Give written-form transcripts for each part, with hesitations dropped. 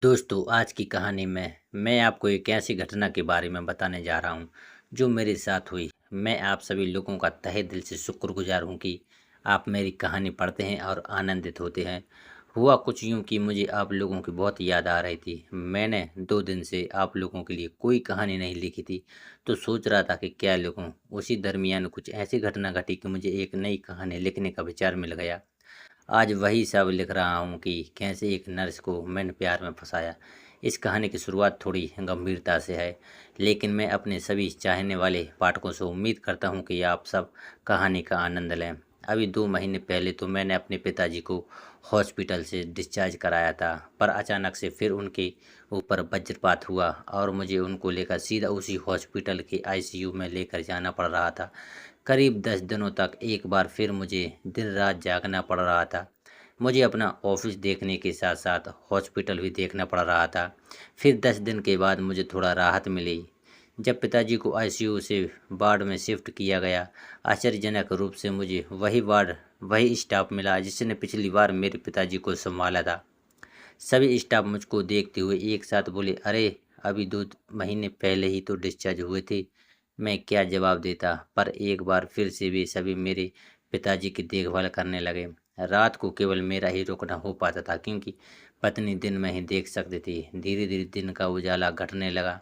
दोस्तों, आज की कहानी में मैं आपको एक ऐसी घटना के बारे में बताने जा रहा हूँ जो मेरे साथ हुई। मैं आप सभी लोगों का तहे दिल से शुक्रगुजार हूँ कि आप मेरी कहानी पढ़ते हैं और आनंदित होते हैं। हुआ कुछ यूँ कि मुझे आप लोगों की बहुत याद आ रही थी। मैंने 2 दिन से आप लोगों के लिए कोई कहानी नहीं लिखी थी, तो सोच रहा था कि क्या लिखूँ। उसी दरमियान कुछ ऐसी घटना घटी कि मुझे एक नई कहानी लिखने का विचार मिल गया। आज वही सब लिख रहा हूँ कि कैसे एक नर्स को मैंने प्यार में फंसाया। इस कहानी की शुरुआत थोड़ी गंभीरता से है, लेकिन मैं अपने सभी चाहने वाले पाठकों से उम्मीद करता हूँ कि आप सब कहानी का आनंद लें। अभी 2 महीने पहले तो मैंने अपने पिताजी को हॉस्पिटल से डिस्चार्ज कराया था, पर अचानक से फिर उनके ऊपर वज्रपात हुआ और मुझे उनको लेकर सीधा उसी हॉस्पिटल के आईसीयू में लेकर जाना पड़ रहा था। करीब 10 दिनों तक एक बार फिर मुझे दिन रात जागना पड़ रहा था। मुझे अपना ऑफिस देखने के साथ साथ हॉस्पिटल भी देखना पड़ रहा था। फिर 10 दिन के बाद मुझे थोड़ा राहत मिली जब पिताजी को आईसीयू से वार्ड में शिफ्ट किया गया। आश्चर्यजनक रूप से मुझे वही वार्ड वही स्टाफ मिला जिसने पिछली बार मेरे पिताजी को संभाला था। सभी स्टाफ मुझको देखते हुए एक साथ बोले, अरे अभी 2 महीने पहले ही तो डिस्चार्ज हुए थे। मैं क्या जवाब देता, पर एक बार फिर से वे सभी मेरे पिताजी की देखभाल करने लगे। रात को केवल मेरा ही रुकना हो पाता था क्योंकि पत्नी दिन में ही देख सकती थी। धीरे धीरे दिन का उजाला घटने लगा।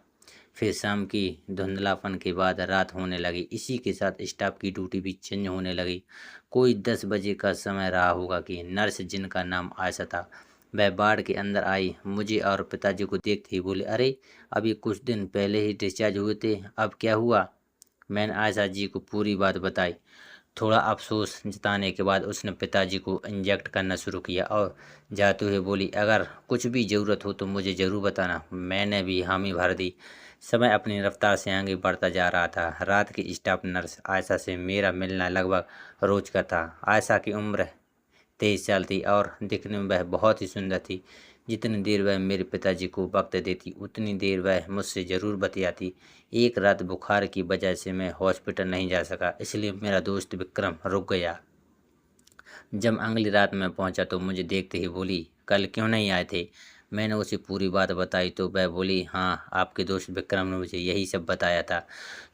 फिर शाम की धुंधलापन के बाद रात होने लगी। इसी के साथ स्टाफ की ड्यूटी भी चेंज होने लगी। कोई 10 बजे का समय रहा होगा कि नर्स जिनका नाम आयशा था, वह वार्ड के अंदर आई। मुझे और पिताजी को देखते ही बोले, अरे अभी कुछ दिन पहले ही डिस्चार्ज हुए थे, अब क्या हुआ? मैंने आयशा जी को पूरी बात बताई। थोड़ा अफसोस जताने के बाद उसने पिताजी को इंजेक्ट करना शुरू किया और जाते हुए बोली, अगर कुछ भी ज़रूरत हो तो मुझे ज़रूर बताना। मैंने भी हामी भर दी। समय अपनी रफ्तार से आगे बढ़ता जा रहा था। रात की स्टाफ नर्स आयशा से मेरा मिलना लगभग रोज का था। आयशा की उम्र 23 साल थी और दिखने में वह बहुत ही सुंदर थी। जितनी देर वह मेरे पिताजी को वक्त देती उतनी देर वह मुझसे ज़रूर बतियाती। एक रात बुखार की वजह से मैं हॉस्पिटल नहीं जा सका, इसलिए मेरा दोस्त विक्रम रुक गया। जब अगली रात मैं पहुंचा तो मुझे देखते ही बोली, कल क्यों नहीं आए थे? मैंने उसे पूरी बात बताई तो वह बोली, हाँ आपके दोस्त विक्रम ने मुझे यही सब बताया था।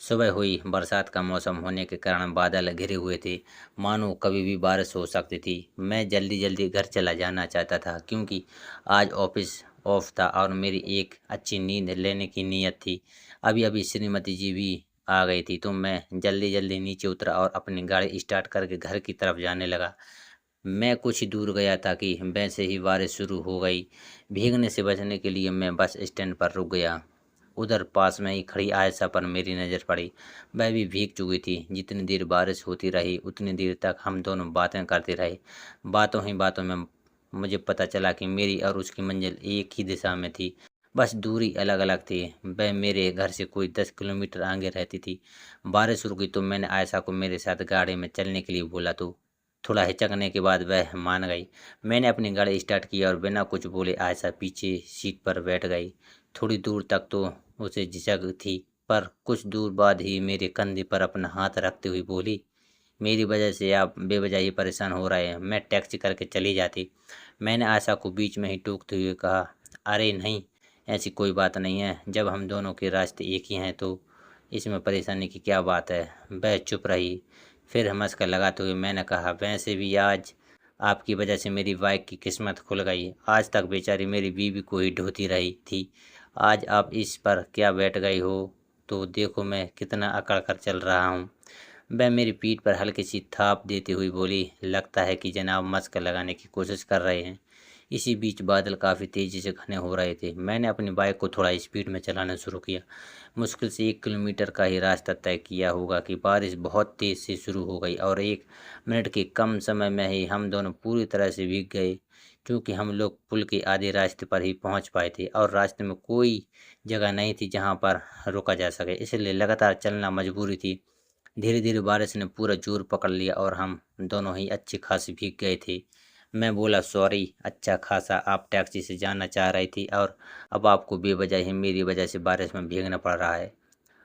सुबह हुई। बरसात का मौसम होने के कारण बादल घिरे हुए थे, मानो कभी भी बारिश हो सकती थी। मैं जल्दी जल्दी घर चला जाना चाहता था क्योंकि आज ऑफिस ऑफ था और मेरी एक अच्छी नींद लेने की नीयत थी। अभी अभी श्रीमती जी भी आ गई थी तो मैं जल्दी जल्दी नीचे उतरा और अपनी गाड़ी स्टार्ट करके घर की तरफ जाने लगा। मैं कुछ ही दूर गया था कि वैसे ही बारिश शुरू हो गई। भीगने से बचने के लिए मैं बस स्टैंड पर रुक गया। उधर पास में ही खड़ी आयशा पर मेरी नज़र पड़ी। वह भी भीग चुकी थी। जितनी देर बारिश होती रही उतनी देर तक हम दोनों बातें करते रहे। बातों ही बातों में मुझे पता चला कि मेरी और उसकी मंजिल एक ही दिशा में थी, बस दूरी अलग अलग थी। वह मेरे घर से कोई 10 किलोमीटर आगे रहती थी। बारिश रुकी तो मैंने आयशा को मेरे साथ गाड़ी में चलने के लिए बोला तो थोड़ा हिचकने के बाद वह मान गई। मैंने अपनी गाड़ी स्टार्ट की और बिना कुछ बोले आयशा पीछे सीट पर बैठ गई। थोड़ी दूर तक तो उसे झिझक थी, पर कुछ दूर बाद ही मेरे कंधे पर अपना हाथ रखते हुए बोली, मेरी वजह से आप बेवजह ही परेशान हो रहे हैं, मैं टैक्सी करके चली जाती। मैंने आशा को बीच में ही टोकते हुए कहा, अरे नहीं, ऐसी कोई बात नहीं है। जब हम दोनों के रास्ते एक ही हैं तो इसमें परेशानी की क्या बात है? वह चुप रही। फिर हंस कर लगाते हुए मैंने कहा, वैसे भी आज आपकी वजह से मेरी बाइक की किस्मत खुल गई। आज तक बेचारी मेरी बीवी को ही ढोती रही थी। आज आप इस पर क्या बैठ गई हो तो देखो मैं कितना अकड़ कर चल रहा हूँ। वह मेरी पीठ पर हल्की सी थाप देते हुए बोली, लगता है कि जनाब मश्क लगाने की कोशिश कर रहे हैं। इसी बीच बादल काफ़ी तेज़ी से घने हो रहे थे। मैंने अपनी बाइक को थोड़ा स्पीड में चलाना शुरू किया। मुश्किल से 1 किलोमीटर का ही रास्ता तय किया होगा कि बारिश बहुत तेज़ से शुरू हो गई और 1 मिनट के कम समय में ही हम दोनों पूरी तरह से भीग गए। क्योंकि हम लोग पुल के आधे रास्ते पर ही पहुंच पाए थे और रास्ते में कोई जगह नहीं थी जहां पर रुका जा सके, इसलिए लगातार चलना मजबूरी थी। धीरे धीरे बारिश ने पूरा जोर पकड़ लिया और हम दोनों ही अच्छी खासी भीग गए थे। मैं बोला, सॉरी, अच्छा खासा आप टैक्सी से जाना चाह रही थी और अब आपको बेवजह ही मेरी वजह से बारिश में भीगना पड़ रहा है।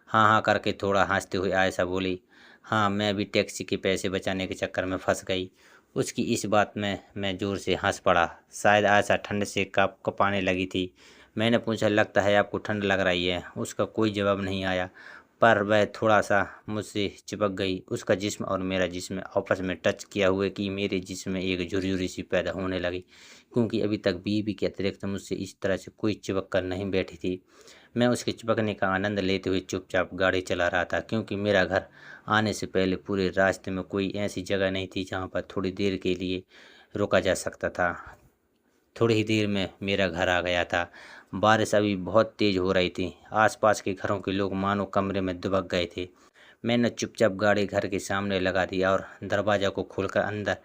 हाँ हाँ करके थोड़ा हंसते हुए आयशा बोली, हाँ मैं भी टैक्सी के पैसे बचाने के चक्कर में फंस गई। उसकी इस बात में मैं ज़ोर से हंस पड़ा। शायद आयशा ठंड से कँपाने लगी थी। मैंने पूछा, लगता है आपको ठंड लग रही है? उसका कोई जवाब नहीं आया, पर वह थोड़ा-सा मुझसे चिपक गई। उसका जिस्म और मेरा जिस्म आपस में टच किया हुए कि मेरे जिस्म में एक झुर्रियों सी पैदा होने लगी, क्योंकि अभी तक बीवी के अतिरिक्त मुझसे इस तरह से कोई चिपक कर नहीं बैठी थी। मैं उसके चिपकने का आनंद लेते हुए चुपचाप गाड़ी चला रहा था, क्योंकि मेरा घर आने से पहले पूरे रास्ते में कोई ऐसी जगह नहीं थी जहाँ पर थोड़ी देर के लिए रुका जा सकता था। थोड़ी ही देर में मेरा घर आ गया था। बारिश अभी बहुत तेज़ हो रही थी। आसपास के घरों के लोग मानो कमरे में दुबक गए थे। मैंने चुपचाप गाड़ी घर के सामने लगा दी और दरवाज़ा को खोलकर अंदर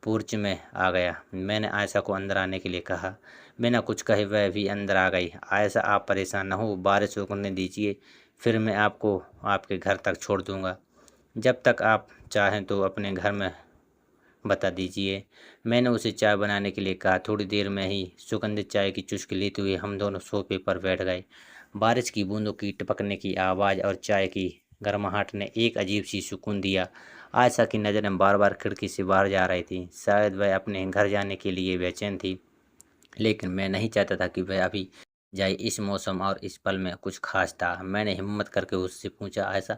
पोर्च में आ गया। मैंने आयशा को अंदर आने के लिए कहा। बिना कुछ कहे वह भी अंदर आ गई। आयशा, आप परेशान न हो, बारिश रुकने दीजिए, फिर मैं आपको आपके घर तक छोड़ दूँगा। जब तक आप चाहें तो अपने घर में बता दीजिए। मैंने उसे चाय बनाने के लिए कहा। थोड़ी देर में ही सुगंधित चाय की चुस्की लेते हुए हम दोनों सोफे पर बैठ गए। बारिश की बूंदों की टपकने की आवाज़ और चाय की गर्माहट ने एक अजीब सी सुकून दिया। आयशा की नज़रें बार बार खिड़की से बाहर जा रही थी। शायद वह अपने घर जाने के लिए बेचैन थी, लेकिन मैं नहीं चाहता था कि वह अभी जाए। इस मौसम और इस पल में कुछ खास था। मैंने हिम्मत करके उससे पूछा, आयशा,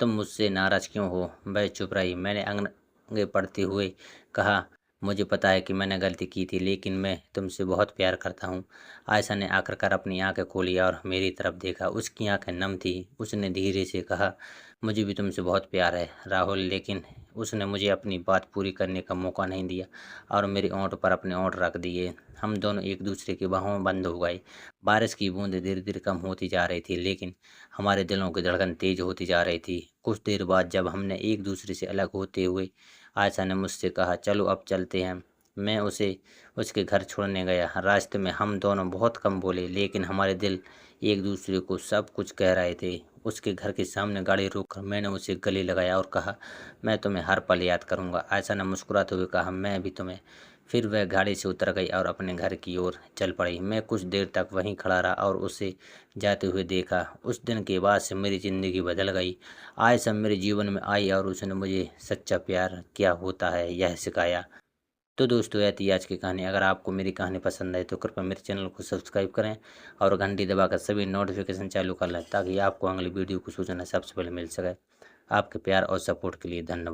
तुम मुझसे नाराज़ क्यों हो? वह चुप रही। मैंने आगे बढ़ते हुए कहा, मुझे पता है कि मैंने गलती की थी, लेकिन मैं तुमसे बहुत प्यार करता हूँ। आयशा ने आखिरकार अपनी आंखें खोली और मेरी तरफ देखा। उसकी आंखें नम थी। उसने धीरे से कहा, मुझे भी तुमसे बहुत प्यार है राहुल। लेकिन उसने मुझे अपनी बात पूरी करने का मौका नहीं दिया और मेरे ओंठ पर अपने ओंठ रख दिए। हम दोनों एक दूसरे की बाहों में बंद हो गए। बारिश की बूंदें धीरे धीरे कम होती जा रही थी, लेकिन हमारे दिलों की धड़कन तेज होती जा रही थी। कुछ देर बाद जब हमने एक दूसरे से अलग होते हुए, आयशा ने मुझसे कहा, चलो अब चलते हैं। मैं उसे उसके घर छोड़ने गया। रास्ते में हम दोनों बहुत कम बोले, लेकिन हमारे दिल एक दूसरे को सब कुछ कह रहे थे। उसके घर के सामने गाड़ी रोककर मैंने उसे गले लगाया और कहा, मैं तुम्हें हर पल याद करूंगा। आयशा ने मुस्कुराते हुए कहा, मैं भी तुम्हें। फिर वह गाड़ी से उतर गई और अपने घर की ओर चल पड़ी। मैं कुछ देर तक वहीं खड़ा रहा और उसे जाते हुए देखा। उस दिन के बाद से मेरी ज़िंदगी बदल गई। आयशा मेरे जीवन में आई और उसने मुझे सच्चा प्यार क्या होता है यह सिखाया। तो दोस्तों, यह थी आज की कहानी। अगर आपको मेरी कहानी पसंद आए तो कृपया मेरे चैनल को सब्सक्राइब करें और घंटी दबाकर सभी नोटिफिकेशन चालू कर लें, ताकि आपको अगली वीडियो की सूचना सबसे पहले मिल सके। आपके प्यार और सपोर्ट के लिए धन्यवाद।